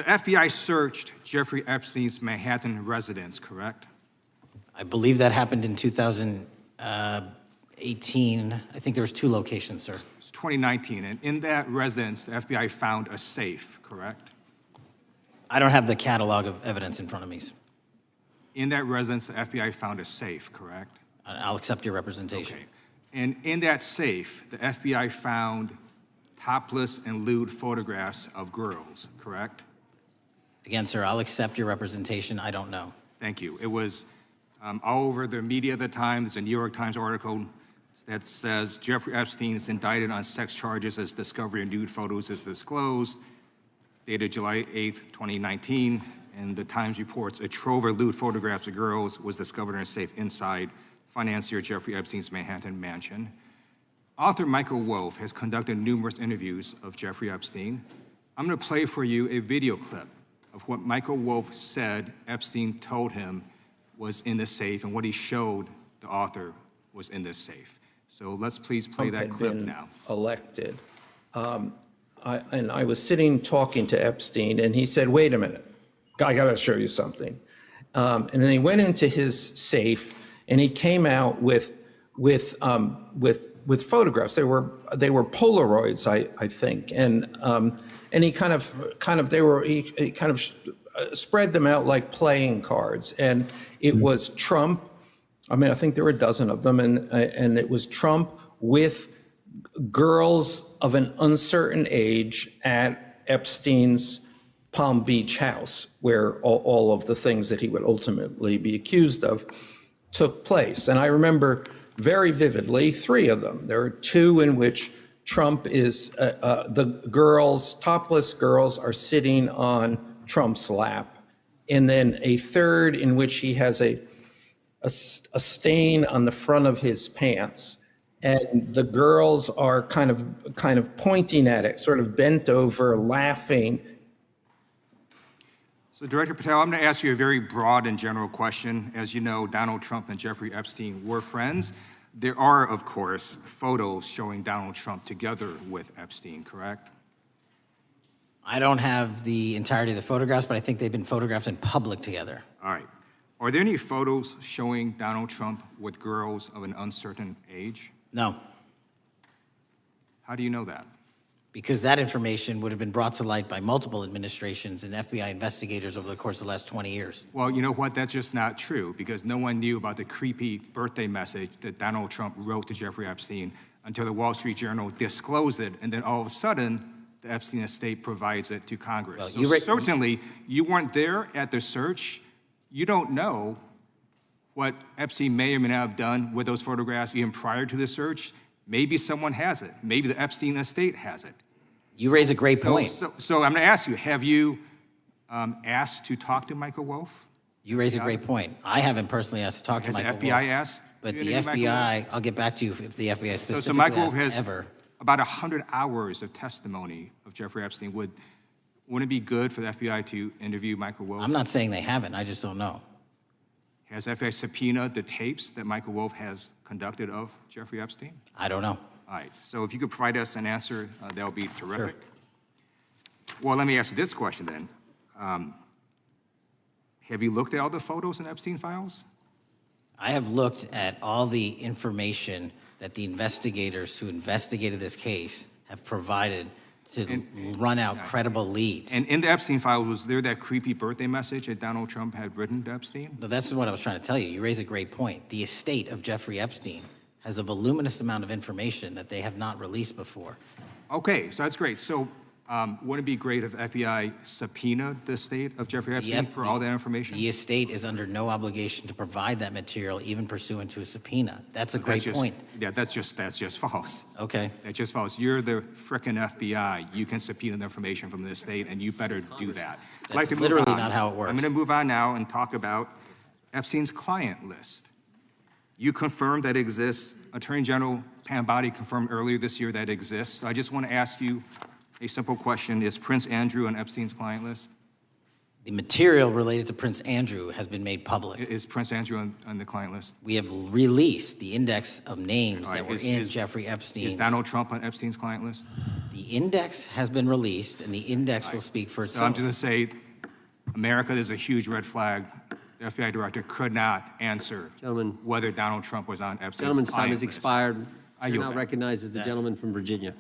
The FBI searched Jeffrey Epstein's Manhattan residence, correct? I believe that happened in 2018. I think there was 2 locations, sir. It's 2019, and in that residence, the FBI found a safe, correct? I don't have the catalog of evidence in front of me. In that residence, the FBI found a safe, correct? I'll accept your representation. Okay. And in that safe, the FBI found topless and lewd photographs of girls, correct? Again, sir, I'll accept your representation. I don't know. Thank you. It was all over the media at the time. There's a New York Times article that says Jeffrey Epstein is indicted on sex charges as discovery of nude photos is disclosed, dated July 8th, 2019. And the Times reports a trove of lewd photographs of girls was discovered in a safe inside financier Jeffrey Epstein's Manhattan mansion. Author Michael Wolff has conducted numerous interviews of Jeffrey Epstein. I'm going to play for you a video clip of what Michael Wolff said Epstein told him was in the safe and what he showed the author was in this safe. So let's please play that clip now. Elected. And I was sitting talking to Epstein, and he said, "Wait a minute, I got to show you something." And then he went into his safe, and he came out with photographs. They were Polaroids, I think, and he kind of spread them out like playing cards, and it was Trump. I mean, I think there were a dozen of them, and it was Trump with girls of an uncertain age at Epstein's Palm Beach house, where all of the things that he would ultimately be accused of took place. And I remember very vividly 3 of them. There are 2 in which Trump is, the girls, topless girls, are sitting on Trump's lap. And then a 3rd in which he has a stain on the front of his pants. And the girls are kind of pointing at it, sort of bent over, laughing. So Director Patel, I'm going to ask you a very broad and general question. As you know, Donald Trump and Jeffrey Epstein were friends. There are, of course, photos showing Donald Trump together with Epstein, correct? I don't have the entirety of the photographs, but I think they've been photographed in public together. All right. Are there any photos showing Donald Trump with girls of an uncertain age? No. How do you know that? Because that information would have been brought to light by multiple administrations and FBI investigators over the course of the last 20 years. Well, you know what? That's just not true, because no one knew about the creepy birthday message that Donald Trump wrote to Jeffrey Epstein until the Wall Street Journal disclosed it, and then all of a sudden, the Epstein estate provides it to Congress. Well, so certainly, you weren't there at the search. You don't know what Epstein may or may not have done with those photographs even prior to the search. Maybe someone has it. Maybe the Epstein estate has it. You raise a great point. So I'm going to ask you, have you asked to talk to Michael Wolff? You raise a great point. I haven't personally asked to talk to Michael Wolff. Has the FBI asked? But the FBI, I'll get back to you if the FBI specifically so Michael Wolff has has ever. About 100 hours of testimony of Jeffrey Epstein. Wouldn't it be good for the FBI to interview Michael Wolff? I'm not saying they haven't. I just don't know. Has FBI subpoenaed the tapes that Michael Wolff has conducted of Jeffrey Epstein? I don't know. All right. So if you could provide us an answer, that would be terrific. Sure. Well, let me ask you this question then. Have you looked at all the photos in Epstein files? I have looked at all the information that the investigators who investigated this case have provided to run out credible leads. And in the Epstein files, was there that creepy birthday message that Donald Trump had written to Epstein? No, that's what I was trying to tell you. You raise a great point. The estate of Jeffrey Epstein has a voluminous amount of information that they have not released before. Okay, so that's great. So wouldn't it be great if FBI subpoenaed the estate of Jeffrey Epstein for all that information? The estate is under no obligation to provide that material, even pursuant to a subpoena. That's a great point. Yeah, that's just false. Okay. That's just false. You're the frickin' FBI. You can subpoena the information from the estate, and you better do that. That's literally not how it works. I'm going to move on now and talk about Epstein's client list. You confirmed that exists. Attorney General Pam Bondi confirmed earlier this year that it exists. So I just want to ask you a simple question. Is Prince Andrew on Epstein's client list? The material related to Prince Andrew has been made public. Is Prince Andrew on the client list? We have released the index of names All right, that were in Jeffrey Epstein's. Is Donald Trump on Epstein's client list? The index has been released, and the index will speak for So I'm itself. just going to say, America is a huge red flag. The FBI director could not answer Gentlemen. whether Donald Trump was on Epstein's Gentleman's time client has list. expired. I Chair yield now back. recognizes the gentleman from Virginia.